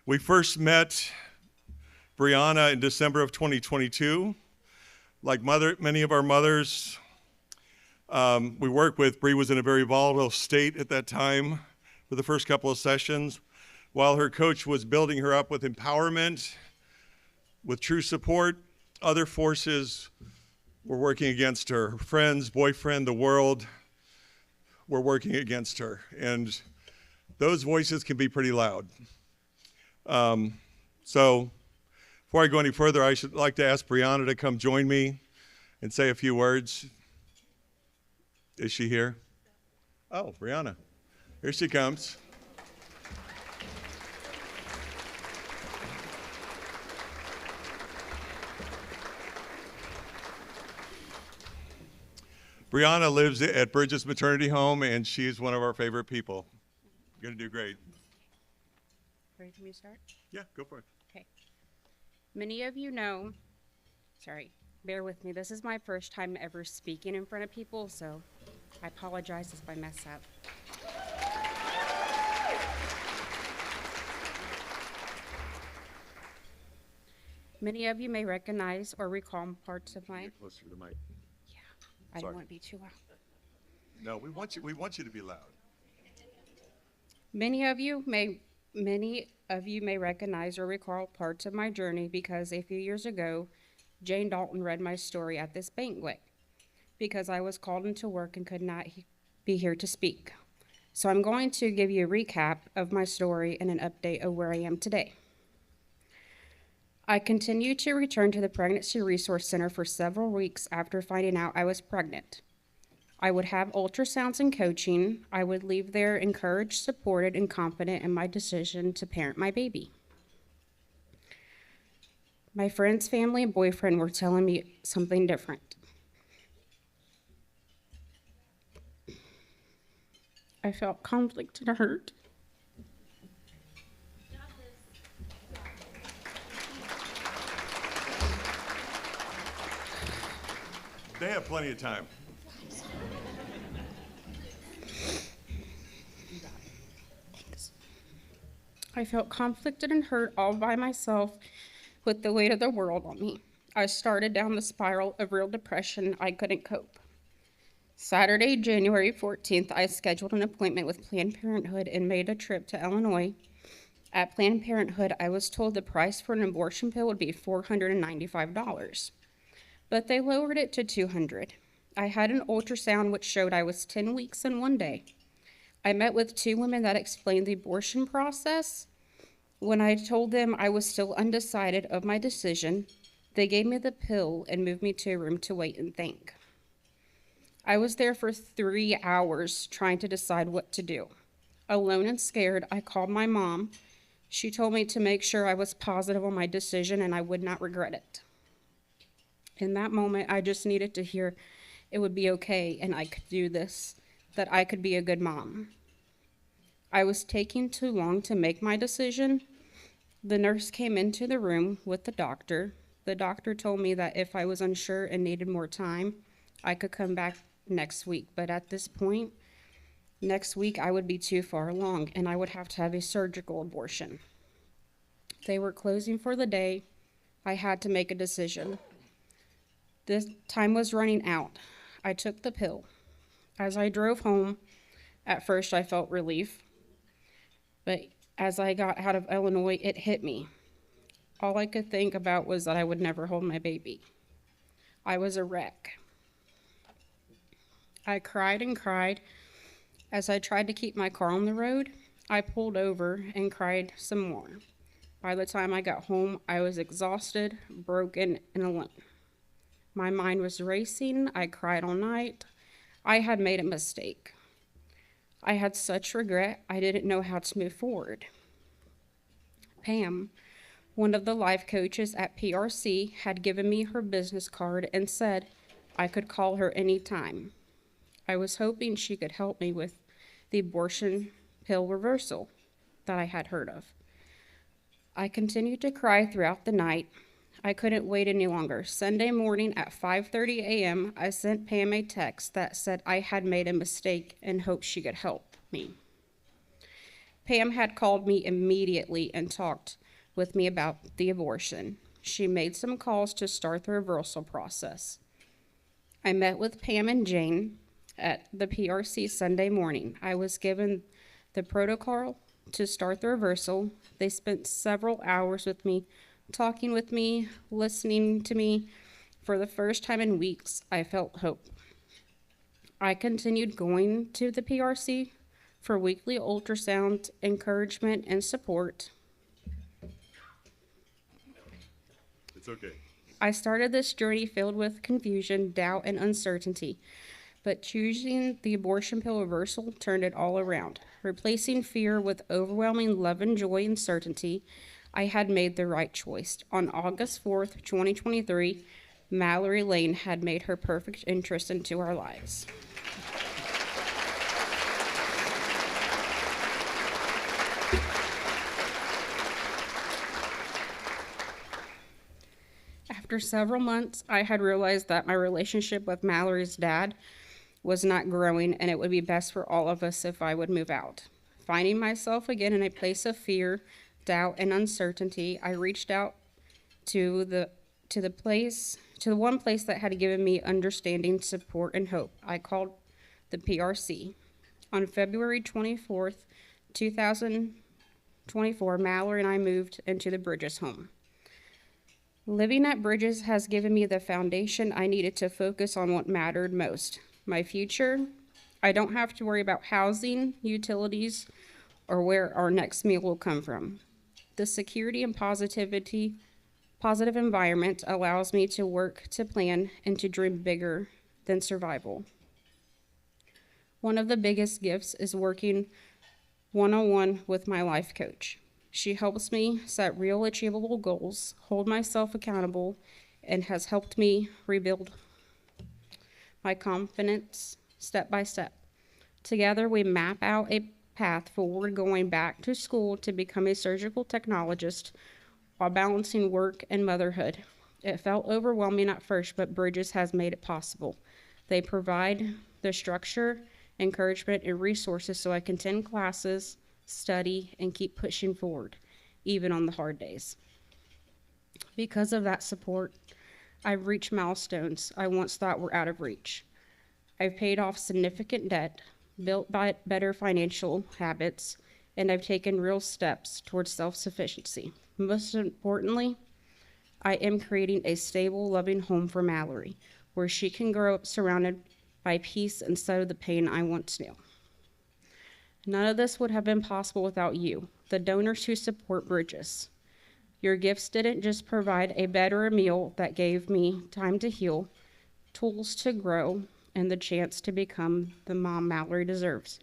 We first met Brianna in December of 2022. Like many of our mothers, we worked with, Bree was in a very volatile state at that time for the first couple of sessions, while her coach was building her up with empowerment, with true support. Other forces were working against her. Her friends, boyfriend, the world were working against her. And those voices can be pretty loud. So before I go any further, I should like to ask Brianna to come join me and say a few words. Is she here? Oh, Brianna. Here she comes. Brianna lives at Bridges Maternity Home, and she's one of our favorite people. You're going to do great. Ready for me to start? Yeah, go for it. Okay. Many of you know, bear with me. This is my first time ever speaking in front of people, so I apologize if I mess up. Many of you may recognize or recall parts of my... Get closer to the mic. Yeah, I don't want to be too loud. No, we want you to be loud. Many of you may recognize or recall parts of my journey because a few years ago, Jane Dalton read my story at this banquet because I was called into work and could not be here to speak. So I'm going to give you a recap of my story and an update of where I am today. I continued to return to the Pregnancy Resource Center for several weeks after finding out I was pregnant. I would have ultrasounds and coaching. I would leave there encouraged, supported, and confident in my decision to parent my baby. My friends, family, and boyfriend were telling me something different. I felt conflict and hurt. They have plenty of time. I felt conflicted and hurt all by myself with the weight of the world on me. I started down the spiral of real depression. I couldn't cope. Saturday, January 14th, I scheduled an appointment with Planned Parenthood and made a trip to Illinois. At Planned Parenthood, I was told the price for an abortion pill would be $495, but they lowered it to $200. I had an ultrasound which showed I was 10 weeks and 1 day. I met with 2 women that explained the abortion process. When I told them I was still undecided of my decision, they gave me the pill and moved me to a room to wait and think. I was there for 3 hours trying to decide what to do. Alone and scared, I called my mom. She told me to make sure I was positive on my decision and I would not regret it. In that moment, I just needed to hear it would be okay and I could do this, that I could be a good mom. I was taking too long to make my decision. The nurse came into the room with the doctor. The doctor told me that if I was unsure and needed more time, I could come back next week. But at this point, next week I would be too far along and I would have to have a surgical abortion. They were closing for the day. I had to make a decision. This time was running out. I took the pill. As I drove home, at first I felt relief, but as I got out of Illinois, it hit me. All I could think about was that I would never hold my baby. I was a wreck. I cried and cried. As I tried to keep my car on the road, I pulled over and cried some more. By the time I got home, I was exhausted, broken, and alone. My mind was racing. I cried all night. I had made a mistake. I had such regret, I didn't know how to move forward. Pam, one of the life coaches at PRC, had given me her business card and said I could call her anytime. I was hoping she could help me with the abortion pill reversal that I had heard of. I continued to cry throughout the night. I couldn't wait any longer. Sunday morning at 5:30 a.m., I sent Pam a text that said I had made a mistake and hoped she could help me. Pam had called me immediately and talked with me about the abortion. She made some calls to start the reversal process. I met with Pam and Jane at the PRC Sunday morning. I was given the protocol to start the reversal. They spent several hours with me, talking with me, listening to me. For the first time in weeks, I felt hope. I continued going to the PRC for weekly ultrasound, encouragement, and support. It's okay. I started this journey filled with confusion, doubt, and uncertainty, but choosing the abortion pill reversal turned it all around. Replacing fear with overwhelming love and joy and certainty, I had made the right choice. On August 4th, 2023, Mallory Lane had made her perfect entrance into our lives. After several months, I had realized that my relationship with Mallory's dad was not growing, and it would be best for all of us if I would move out. Finding myself again in a place of fear, doubt, and uncertainty, I reached out to the one place that had given me understanding, support, and hope. I called the PRC. On February 24th, 2024, Mallory and I moved into the Bridges home. Living at Bridges has given me the foundation I needed to focus on what mattered most. My future. I don't have to worry about housing, utilities, or where our next meal will come from. The security and positive environment allows me to work, to plan, and to dream bigger than survival. One of the biggest gifts is working one-on-one with my life coach. She helps me set real achievable goals, hold myself accountable, and has helped me rebuild my confidence step by step. Together, we map out a path forward, going back to school to become a surgical technologist while balancing work and motherhood. It felt overwhelming at first, but Bridges has made it possible. They provide the structure, encouragement, and resources so I can attend classes, study, and keep pushing forward, even on the hard days. Because of that support, I've reached milestones I once thought were out of reach. I've paid off significant debt, built better financial habits, and I've taken real steps towards self-sufficiency. Most importantly, I am creating a stable, loving home for Mallory, where she can grow up surrounded by peace instead of the pain I once knew. None of this would have been possible without you, the donors who support Bridges. Your gifts didn't just provide a better meal that gave me time to heal, tools to grow, and the chance to become the mom Mallory deserves.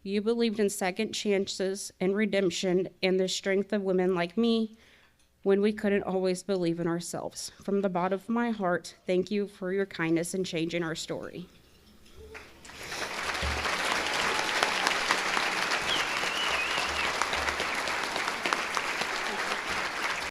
You believed in second chances and redemption and the strength of women like me when we couldn't always believe in ourselves. From the bottom of my heart, thank you for your kindness in changing our story.